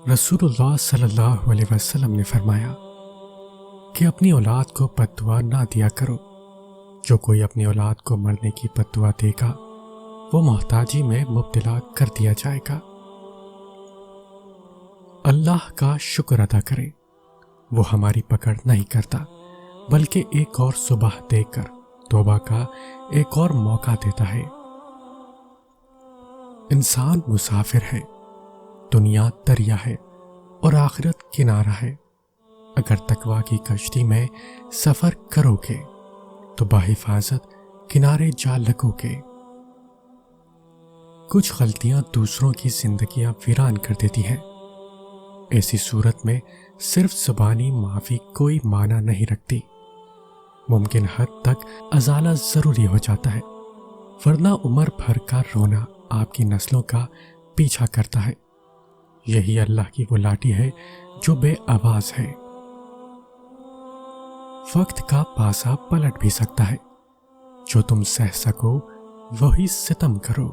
رسول اللہ صلی اللہ علیہ وسلم نے فرمایا کہ اپنی اولاد کو بد دعا نہ دیا کرو۔ جو کوئی اپنی اولاد کو مرنے کی بد دعا دے گا وہ محتاجی میں مبتلا کر دیا جائے گا۔ اللہ کا شکر ادا کریں، وہ ہماری پکڑ نہیں کرتا بلکہ ایک اور صبح دے کر توبہ کا ایک اور موقع دیتا ہے۔ انسان مسافر ہے، دنیا دریا ہے اور آخرت کنارہ ہے۔ اگر تقویٰ کی کشتی میں سفر کرو گے تو بحفاظت کنارے جا لگو گے۔ کچھ غلطیاں دوسروں کی زندگیاں ویران کر دیتی ہیں۔ ایسی صورت میں صرف زبانی معافی کوئی معنی نہیں رکھتی، ممکن حد تک ازالہ ضروری ہو جاتا ہے، ورنہ عمر بھر کا رونا آپ کی نسلوں کا پیچھا کرتا ہے۔ یہی اللہ کی وہ لاٹھی ہے جو بے آواز ہے۔ وقت کا پاسا پلٹ بھی سکتا ہے، جو تم سہ سکو وہی ستم کرو۔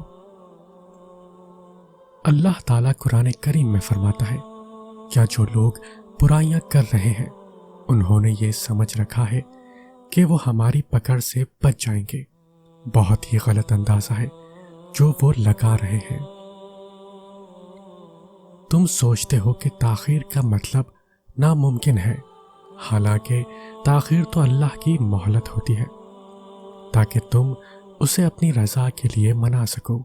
اللہ تعالیٰ قرآن کریم میں فرماتا ہے، کیا جو لوگ برائیاں کر رہے ہیں انہوں نے یہ سمجھ رکھا ہے کہ وہ ہماری پکڑ سے بچ جائیں گے؟ بہت ہی غلط اندازہ ہے جو وہ لگا رہے ہیں۔ تم سوچتے ہو کہ تاخیر کا مطلب ناممکن ہے، حالانکہ تاخیر تو اللہ کی مہلت ہوتی ہے تاکہ تم اسے اپنی رضا کے لیے منا سکو۔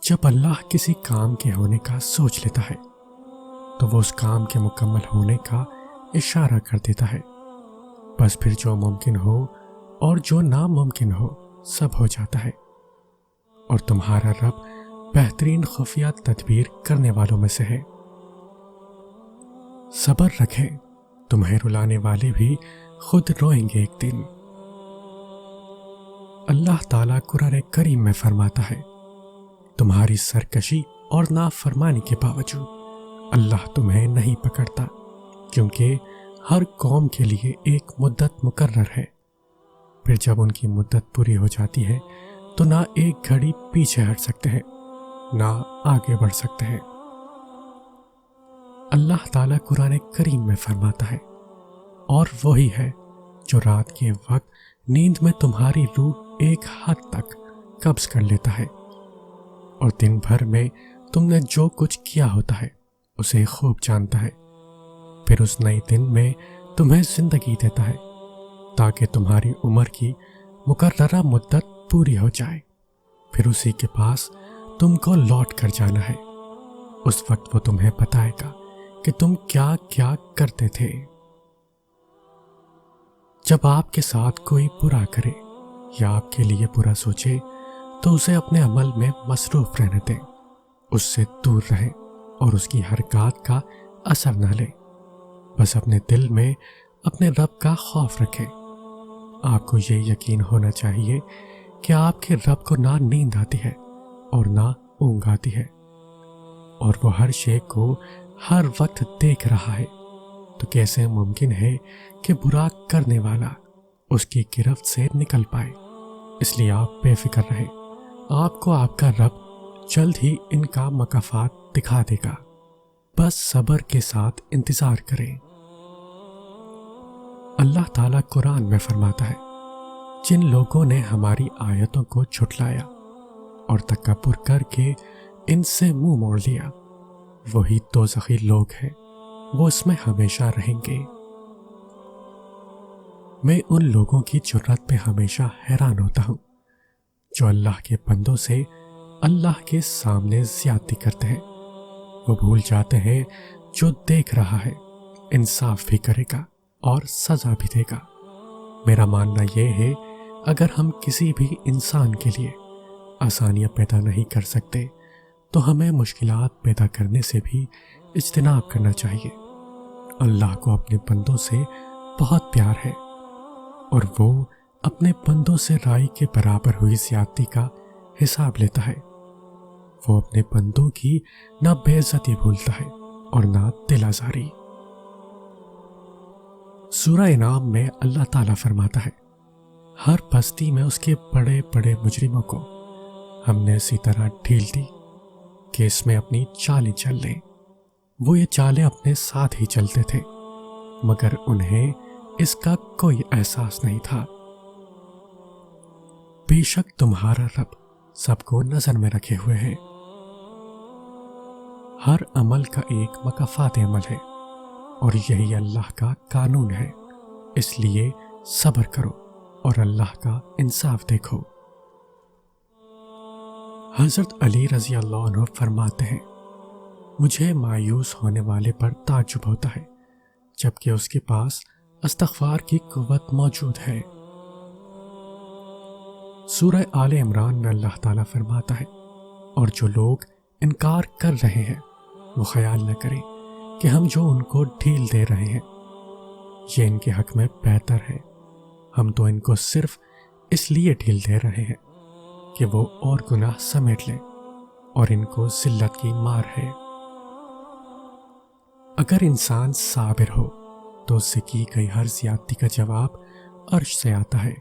جب اللہ کسی کام کے ہونے کا سوچ لیتا ہے تو وہ اس کام کے مکمل ہونے کا اشارہ کر دیتا ہے، بس پھر جو ممکن ہو اور جو ناممکن ہو سب ہو جاتا ہے، اور تمہارا رب بہترین خفیہ تدبیر کرنے والوں میں سے ہے۔ صبر رکھیں، تمہیں رلانے والے بھی خود روئیں گے ایک دن۔ اللہ تعالیٰ قرآن کریم میں فرماتا ہے، تمہاری سرکشی اور نافرمانی کے باوجود اللہ تمہیں نہیں پکڑتا، کیونکہ ہر قوم کے لیے ایک مدت مقرر ہے۔ پھر جب ان کی مدت پوری ہو جاتی ہے تو نہ ایک گھڑی پیچھے ہٹ سکتے ہیں نہ آگے بڑھ سکتے ہیں۔ اللہ تعالیٰ قرآن کریم میں فرماتا ہے، اور وہی ہے جو رات کے وقت نیند میں تمہاری روح ایک حد تک قبض کر لیتا ہے، اور دن بھر میں تم نے جو کچھ کیا ہوتا ہے اسے خوب جانتا ہے۔ پھر اس نئے دن میں تمہیں زندگی دیتا ہے تاکہ تمہاری عمر کی مقررہ مدت پوری ہو جائے، پھر اسی کے پاس تم کو لوٹ کر جانا ہے۔ اس وقت وہ تمہیں بتائے گا کہ تم کیا کیا کرتے تھے۔ جب آپ کے ساتھ کوئی برا کرے یا آپ کے لیے برا سوچے تو اسے اپنے عمل میں مصروف رہنے دیں، اس سے دور رہیں اور اس کی حرکات کا اثر نہ لیں۔ بس اپنے دل میں اپنے رب کا خوف رکھیں۔ آپ کو یہ یقین ہونا چاہیے کہ آپ کے رب کو نہ نیند آتی ہے اور نہ اونگ آتی ہے، اور وہ ہر شے کو ہر وقت دیکھ رہا ہے، تو کیسے ممکن ہے کہ برا کرنے والا اس کی گرفت سے نکل پائے؟ اس لیے آپ بے فکر رہیں، آپ کو آپ کا رب جلد ہی ان کا مکافات دکھا دے گا، بس صبر کے ساتھ انتظار کریں۔ اللہ تعالیٰ قرآن میں فرماتا ہے، جن لوگوں نے ہماری آیتوں کو جھٹلایا اور تکبر کر کے ان سے منہ موڑ لیا، وہی دوزخی لوگ ہیں، وہ اس میں ہمیشہ رہیں گے۔ میں ان لوگوں کی جرات پہ ہمیشہ حیران ہوتا ہوں جو اللہ کے بندوں سے اللہ کے سامنے زیادتی کرتے ہیں۔ وہ بھول جاتے ہیں جو دیکھ رہا ہے انصاف بھی کرے گا اور سزا بھی دے گا۔ میرا ماننا یہ ہے، اگر ہم کسی بھی انسان کے لیے آسانیاں پیدا نہیں کر سکتے تو ہمیں مشکلات پیدا کرنے سے بھی اجتناب کرنا چاہیے۔ اللہ کو اپنے بندوں سے بہت پیار ہے، اور وہ اپنے بندوں سے رائی کے برابر ہوئی زیادتی کا حساب لیتا ہے۔ وہ اپنے بندوں کی نہ بے عزتی بھولتا ہے اور نہ دل آزاری۔ سورہ انعام میں اللہ تعالیٰ فرماتا ہے، ہر بستی میں اس کے بڑے بڑے مجرموں کو ہم نے اسی طرح ڈھیل دی کہ اس میں اپنی چالیں چل لیں۔ وہ یہ چالیں اپنے ساتھ ہی چلتے تھے، مگر انہیں اس کا کوئی احساس نہیں تھا۔ بے شک تمہارا رب سب کو نظر میں رکھے ہوئے ہے۔ ہر عمل کا ایک مکافات عمل ہے، اور یہی اللہ کا قانون ہے، اس لیے صبر کرو اور اللہ کا انصاف دیکھو۔ حضرت علی رضی اللہ عنہ فرماتے ہیں، مجھے مایوس ہونے والے پر تعجب ہوتا ہے جبکہ اس کے پاس استغفار کی قوت موجود ہے۔ سورہ آل عمران میں اللہ تعالیٰ فرماتا ہے، اور جو لوگ انکار کر رہے ہیں وہ خیال نہ کریں کہ ہم جو ان کو ڈھیل دے رہے ہیں یہ ان کے حق میں بہتر ہے، ہم تو ان کو صرف اس لیے ڈھیل دے رہے ہیں کہ وہ اور گناہ سمیٹ لیں، اور ان کو ذلت کی مار ہے۔ اگر انسان صابر ہو تو اس سے کی گئی ہر زیادتی کا جواب عرش سے آتا ہے،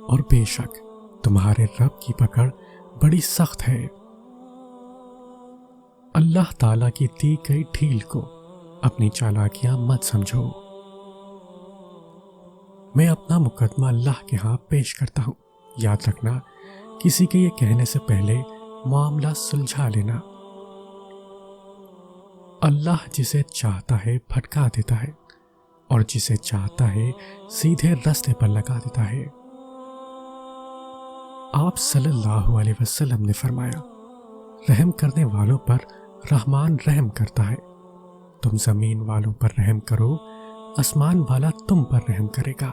اور بے شک تمہارے رب کی پکڑ بڑی سخت ہے۔ اللہ تعالیٰ کی دی گئی ڈھیل کو اپنی چالاکیاں مت سمجھو۔ میں اپنا مقدمہ اللہ کے ہاں پیش کرتا ہوں، یاد رکھنا کسی کے یہ کہنے سے پہلے معاملہ سلجھا لینا۔ اللہ جسے چاہتا ہے بھٹکا دیتا ہے، اور جسے چاہتا ہے سیدھے راستے پر لگا دیتا ہے۔ آپ صلی اللہ علیہ وسلم نے فرمایا، رحم کرنے والوں پر رحمان رحم کرتا ہے، تم زمین والوں پر رحم کرو، آسمان والا تم پر رحم کرے گا۔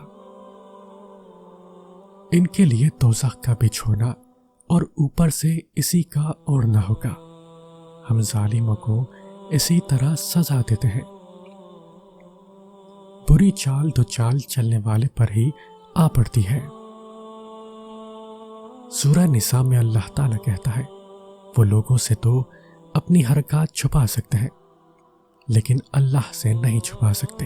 ان کے لیے دوزخ کا بچھونا اور اوپر سے اسی کا اوڑھنا ہوگا، ہم ظالموں کو اسی طرح سزا دیتے ہیں۔ بری چال تو چال چلنے والے پر ہی آ پڑتی ہے۔ سورہ نساء میں اللہ تعالیٰ کہتا ہے، وہ لوگوں سے تو اپنی حرکات چھپا سکتے ہیں لیکن اللہ سے نہیں چھپا سکتے۔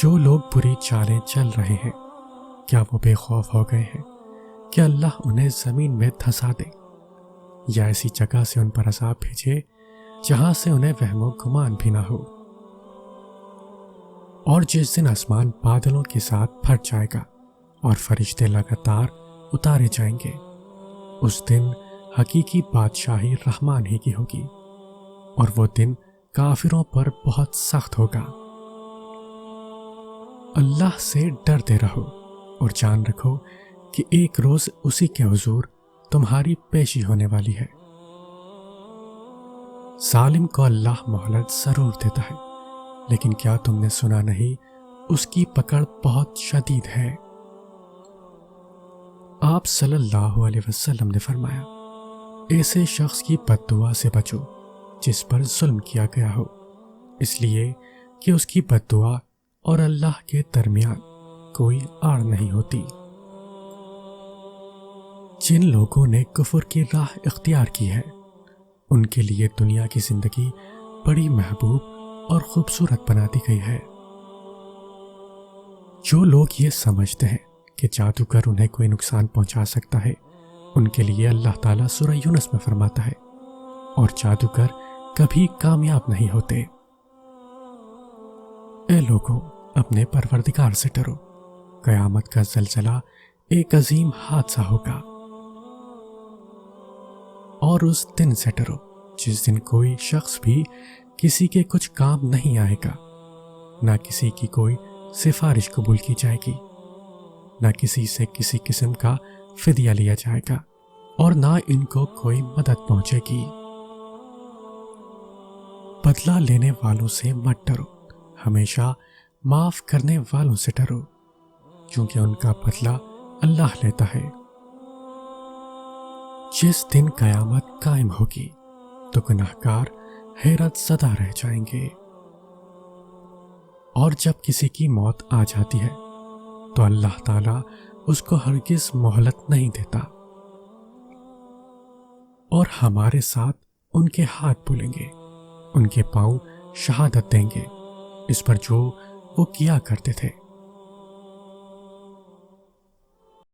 جو لوگ بری چالیں چل رہے ہیں کیا وہ بے خوف ہو گئے ہیں کہ اللہ انہیں زمین میں دھسا دے، یا ایسی جگہ سے ان پر عذاب بھیجے جہاں سے انہیں وہم و گمان بھی نہ ہو؟ اور جس دن آسمان بادلوں کے ساتھ پھٹ جائے گا اور فرشتے لگاتار اتارے جائیں گے، اس دن حقیقی بادشاہی رحمان ہی کی ہوگی، اور وہ دن کافروں پر بہت سخت ہوگا۔ اللہ سے ڈرتے رہو اور جان رکھو کہ ایک روز اسی کے حضور تمہاری پیشی ہونے والی ہے۔ ظالم کو اللہ مہلت ضرور دیتا ہے، لیکن کیا تم نے سنا نہیں اس کی پکڑ بہت شدید ہے۔ آپ صلی اللہ علیہ وسلم نے فرمایا، ایسے شخص کی بد دعا سے بچو جس پر ظلم کیا گیا ہو، اس لیے کہ اس کی بد دعا اور اللہ کے درمیان کوئی آڑ نہیں ہوتی۔ جن لوگوں نے کفر کی راہ اختیار کی ہے ان کے لیے دنیا کی زندگی بڑی محبوب اور خوبصورت بنا دی گئی ہے۔ جو لوگ یہ سمجھتے ہیں کہ جادوگر انہیں کوئی نقصان پہنچا سکتا ہے، ان کے لیے اللہ تعالیٰ سورہ یونس میں فرماتا ہے، اور جادوگر کبھی کامیاب نہیں ہوتے۔ اے لوگوں، اپنے پروردگار سے ڈرو، قیامت کا زلزلہ ایک عظیم حادثہ ہوگا۔ اور اس دن سے ڈرو جس دن کوئی شخص بھی کسی کے کچھ کام نہیں آئے گا، نہ کسی کی کوئی سفارش قبول کی جائے گی، نہ کسی سے کسی قسم کا فدیہ لیا جائے گا، اور نہ ان کو کوئی مدد پہنچے گی۔ بدلہ لینے والوں سے مت ڈرو، ہمیشہ معاف کرنے والوں سے ڈرو، کیونکہ ان کا بدلہ اللہ لیتا ہے۔ جس دن قیامت قائم ہوگی تو گناہگار حیرت زدہ رہ جائیں گے، اور جب کسی کی موت آ جاتی ہے تو اللہ تعالیٰ اس کو ہرگز مہلت نہیں دیتا، اور ہمارے ساتھ ان کے ہاتھ بولیں گے، ان کے پاؤں شہادت دیں گے اس پر جو وہ کیا کرتے تھے۔